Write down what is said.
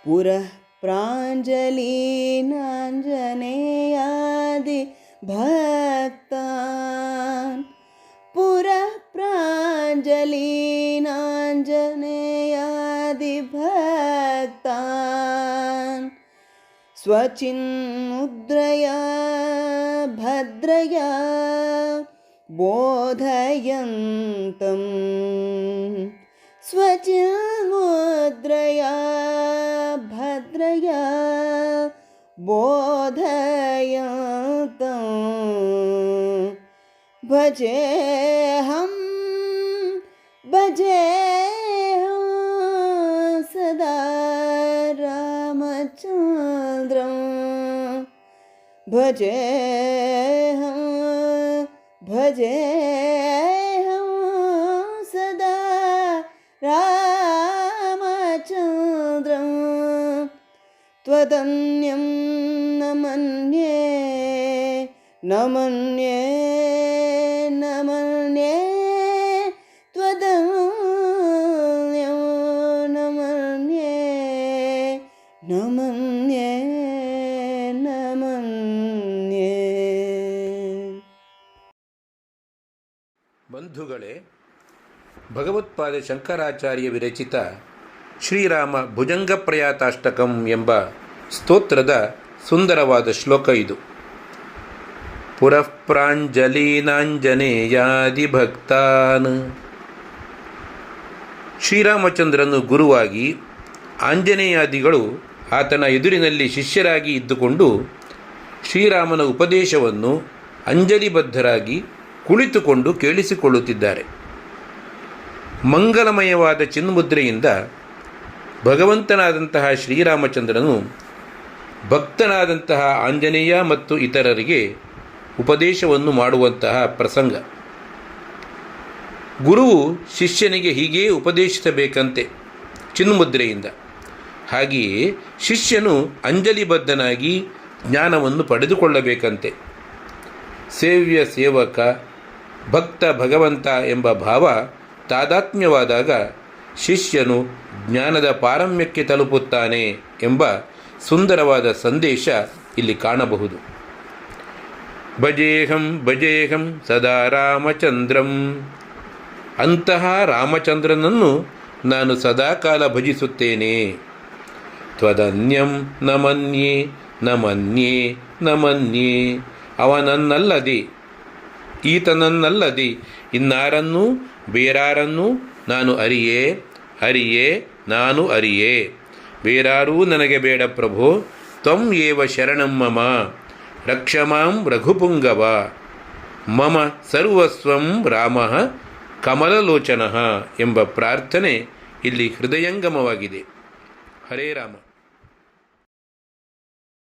ಪುರಃ ಪ್ರಾಂಜಲೀನಾಂಜನೇಯಾದಿ ಭಕ್ತಾನ್ ಪುರಃ ಪ್ರಾಂಜಲೀನಾಂಜನೇಯಾದಿ ಭಕ್ತಾನ್ ಸ್ವಚಿನ್ಮುದ್ರಯಾ ಭದ್ರಯಾ ಬೋಧಯಂತಂ ಸ್ವಚಿನ್ಮುದ್ರಯಾ ಭದ್ರಯಾ ಬೋಧಯಂತಂ ಭಜೇಹಂ ಸದಾ ರಾಮಚಂದ್ರಂ ಭಜೇಹಂ ಸದಾ ರಾಮಚಂದ್ರಂ ತ್ವದನ್ಯಂ ನ ಮನ್ಯೇ ನ ಮನ್ಯೇ ನ ಮನ್ಯೇ ತ್ವದನ್ಯಂ ನ ಮನ್ಯೇ ನ ಮನ್ಯೇ ನ ಮನ್ಯೇ. ಬಂಧುಗಳೇ, ಭಗವತ್ಪಾದ ಶಂಕರಾಚಾರ್ಯ ವಿರಚಿತ ಶ್ರೀರಾಮ ಭುಜಂಗ ಪ್ರಯಾತಾಷ್ಟಕಂ ಎಂಬ ಸ್ತೋತ್ರದ ಸುಂದರವಾದ ಶ್ಲೋಕ ಇದು. ಪುರಃ ಪ್ರಾಂಜಲೀನಾಂಜನೇಯಾದಿ ಭಕ್ತಾನ್. ಶ್ರೀರಾಮಚಂದ್ರನು ಗುರುವಾಗಿ, ಆಂಜನೇಯಾದಿಗಳು ಆತನ ಎದುರಿನಲ್ಲಿ ಶಿಷ್ಯರಾಗಿ ಇದ್ದುಕೊಂಡು ಶ್ರೀರಾಮನ ಉಪದೇಶವನ್ನು ಅಂಜಲಿಬದ್ಧರಾಗಿ ಕುಳಿತುಕೊಂಡು ಕೇಳಿಸಿಕೊಳ್ಳುತ್ತಿದ್ದಾರೆ. ಮಂಗಲಮಯವಾದ ಚಿನ್ಮುದ್ರೆಯಿಂದ ಭಗವಂತನಾದಂತಹ ಶ್ರೀರಾಮಚಂದ್ರನು ಭಕ್ತನಾದಂತಹ ಆಂಜನೇಯ ಮತ್ತು ಇತರರಿಗೆ ಉಪದೇಶವನ್ನು ಮಾಡುವಂತಹ ಪ್ರಸಂಗ. ಗುರುವು ಶಿಷ್ಯನಿಗೆ ಹೀಗೇ ಉಪದೇಶಿಸಬೇಕಂತೆ ಚಿನ್ಮುದ್ರೆಯಿಂದ. ಹಾಗೆಯೇ ಶಿಷ್ಯನು ಅಂಜಲಿಬದ್ಧನಾಗಿ ಜ್ಞಾನವನ್ನು ಪಡೆದುಕೊಳ್ಳಬೇಕಂತೆ. ಸೇವ್ಯ ಸೇವಕ, ಭಕ್ತ ಭಗವಂತ ಎಂಬ ಭಾವ ತಾದಾತ್ಮ್ಯವಾದಾಗ ಶಿಷ್ಯನು ಜ್ಞಾನದ ಪಾರಮ್ಯಕ್ಕೆ ತಲುಪುತ್ತಾನೆ ಎಂಬ ಸುಂದರವಾದ ಸಂದೇಶ ಇಲ್ಲಿ ಕಾಣಬಹುದು. ಭಜೇಹಂ ಸದಾ ರಾಮಚಂದ್ರಂ. ಅಂತಹ ರಾಮಚಂದ್ರನನ್ನು ನಾನು ಸದಾಕಾಲ ಭಜಿಸುತ್ತೇನೆ. ತ್ವದನ್ಯಂ ನ ಮನ್ಯೇ ನ ಮನ್ಯೇ ನ ಮನ್ಯೇ. ಅವನನ್ನಲ್ಲದೆ, ಈತನನ್ನಲ್ಲದೆ ಇನ್ನಾರನ್ನೂ ಬೇರಾರನ್ನೂ ನಾನು ಅರಿಯೇ. ನಾನು ಅರಿಯೇ. ಬೇರಾರೂ ನನಗೆ ಬೇಡ ಪ್ರಭೋ. ತ್ವಂ ಏವ ಶರಣಂ ಮಮ ರಕ್ಷಮಾಂ ರಘುಪುಂಗವ. ಮಮ ಸರ್ವಸ್ವಂ ರಾಮಃ ಕಮಲಲೋಚನಃ ಎಂಬ ಪ್ರಾರ್ಥನೆ ಇಲ್ಲಿ ಹೃದಯಂಗಮವಾಗಿದೆ. ಹರೇ ರಾಮ.